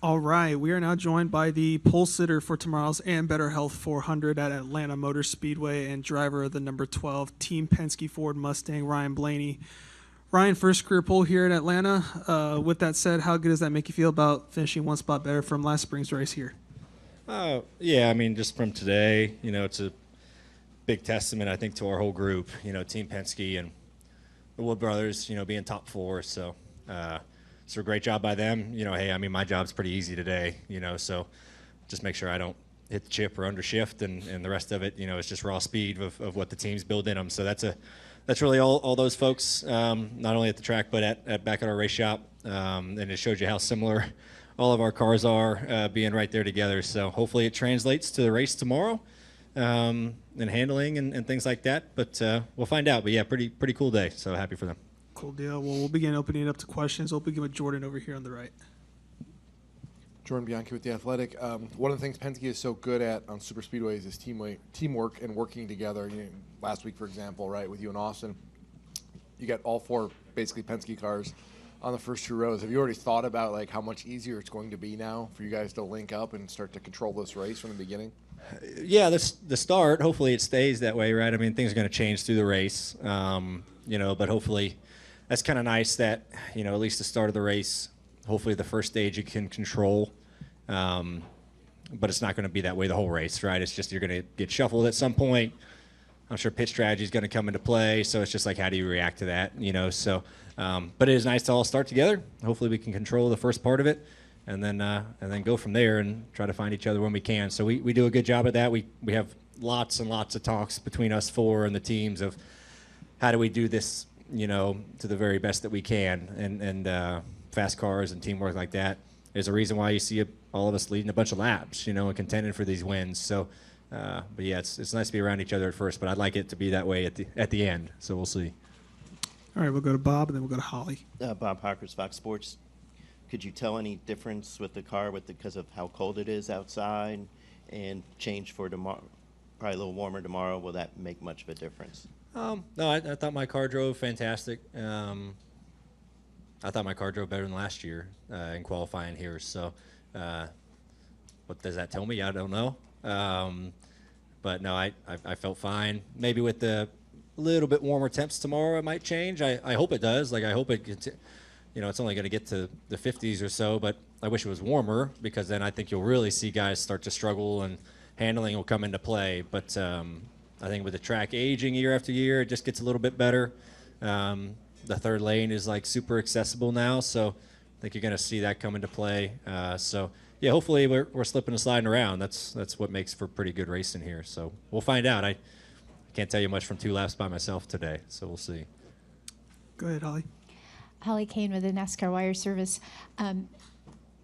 All right, we are now joined by the pole sitter for tomorrow's And Better Health 400 at Atlanta Motor Speedway and driver of the number 12 Team Penske Ford Mustang, Ryan Blaney. Ryan, first career pole here in Atlanta. With that said, how good does that make you feel about finishing one spot better from last spring's race here? Yeah, I mean, just from today, it's a big testament, I think, to our whole group, Team Penske and the Wood Brothers, being top four. So a great job by them. Hey, I mean, my job's pretty easy today, so just make sure I don't hit the chip or undershift, and the rest of it, is just raw speed of what the team's build in them. So that's really all those folks, not only at the track, but at back at our race shop. And it shows you how similar all of our cars are, being right there together. So hopefully it translates to the race tomorrow, and handling and things like that. But we'll find out. But yeah, pretty cool day. So happy for them. Cool deal. Well, we'll begin opening it up to questions. We'll begin with Jordan over here on the right. Jordan Bianchi with The Athletic. One of the things Penske is so good at on super speedways is teamwork and working together. Last week, for example, right, with you and Austin, you got all four basically Penske cars on the first two rows. Have you already thought about like how much easier it's going to be now for you guys to link up and start to control this race from the beginning? Yeah, the start. Hopefully it stays that way, right? I mean, things are going to change through the race, but hopefully that's kind of nice that at least the start of the race. Hopefully the first stage you can control. But it's not going to be that way the whole race, right? It's just you're going to get shuffled at some point. I'm sure pit strategy is going to come into play, so it's just like how do you react to that, So, but it is nice to all start together. Hopefully we can control the first part of it, and then go from there and try to find each other when we can. So we do a good job at that. We have lots and lots of talks between us four and the teams of how do we do this, to the very best that we can, and fast cars and teamwork like that. There's a reason why you see all of us leading a bunch of laps, and contending for these wins. So, but yeah, it's nice to be around each other at first, but I'd like it to be that way at the end. So we'll see. All right, we'll go to Bob, and then we'll go to Holly. Bob Parker's Fox Sports. Could you tell any difference with the car because of how cold it is outside, and change for tomorrow? Probably a little warmer tomorrow. Will that make much of a difference? No, I thought my car drove fantastic. I thought my car drove better than last year in qualifying here. So, what does that tell me? I don't know. But no, I felt fine. Maybe with the little bit warmer temps tomorrow, it might change. I hope it does. Like I hope it, it's only going to get to the 50s or so. But I wish it was warmer because then I think you'll really see guys start to struggle and handling will come into play. But I think with the track aging year after year, it just gets a little bit better. The third lane is like super accessible now, so I think you're going to see that come into play. So yeah, hopefully we're slipping and sliding around. That's what makes for pretty good racing here. So we'll find out. I can't tell you much from 2 laps by myself today, so we'll see. Go ahead, Holly. Holly Kane with the Nascar Wire Service. And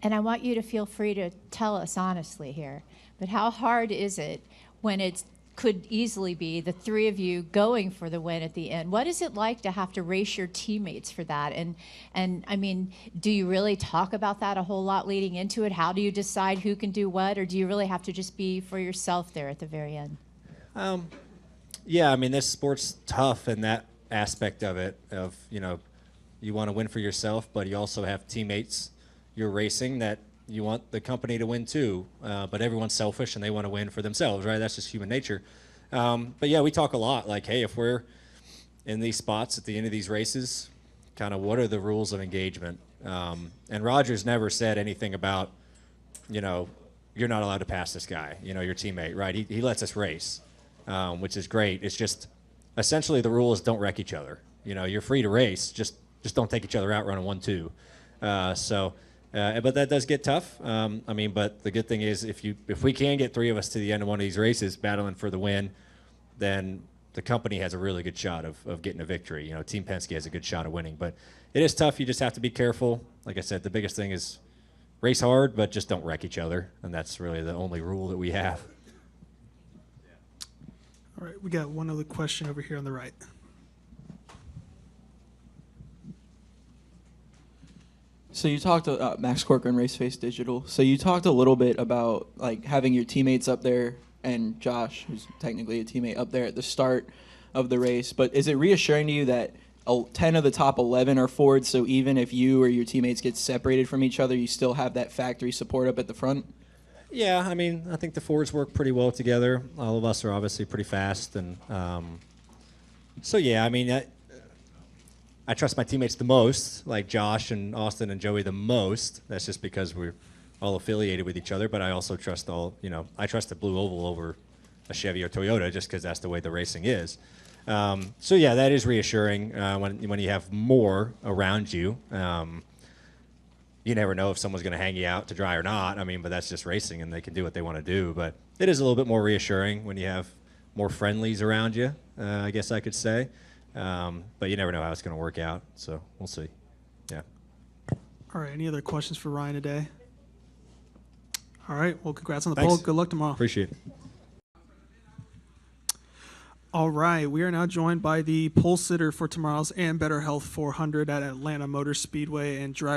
I want you to feel free to tell us honestly here, but how hard is it when it could easily be the three of you going for the win at the end? What is it like to have to race your teammates for that? And I mean, do you really talk about that a whole lot leading into it? How do you decide who can do what, or do you really have to just be for yourself there at the very end? Yeah, I mean, this sport's tough in that aspect of it, of, you want to win for yourself, but you also have teammates you're racing that you want the company to win too, but everyone's selfish and they want to win for themselves, right? That's just human nature. But yeah, we talk a lot like, hey, if we're in these spots at the end of these races, kind of what are the rules of engagement? And Rogers never said anything about, you're not allowed to pass this guy, your teammate, right? He lets us race, which is great. It's just essentially the rule is don't wreck each other. You're free to race, just don't take each other out running 1-2. But that does get tough. But the good thing is if we can get 3 of us to the end of one of these races battling for the win, then the company has a really good shot of getting a victory. Team Penske has a good shot of winning. But it is tough. You just have to be careful. Like I said, the biggest thing is race hard, but just don't wreck each other. And that's really the only rule that we have. All right, we got one other question over here on the right. So you talked Max Corcoran, Raceface Digital. So you talked a little bit about like having your teammates up there and Josh, who's technically a teammate, up there at the start of the race. But is it reassuring to you that 10 of the top 11 are Fords, so even if you or your teammates get separated from each other, you still have that factory support up at the front? Yeah, I mean, I think the Fords work pretty well together. All of us are obviously pretty fast, and so yeah, I mean, I trust my teammates the most, like Josh and Austin and Joey the most. That's just because we're all affiliated with each other. But I also trust I trust the Blue Oval over a Chevy or Toyota just because that's the way the racing is. So yeah, that is reassuring when you have more around you. You never know if someone's going to hang you out to dry or not. I mean, but that's just racing, and they can do what they want to do. But it is a little bit more reassuring when you have more friendlies around you, I guess I could say. But you never know how it's going to work out, so we'll see. Yeah. All right. Any other questions for Ryan today? All right. Well, congrats on the Thanks. pole. Good luck tomorrow. Appreciate it. All right. We are now joined by the pole sitter for tomorrow's and Better Health 400 at Atlanta Motor Speedway and driver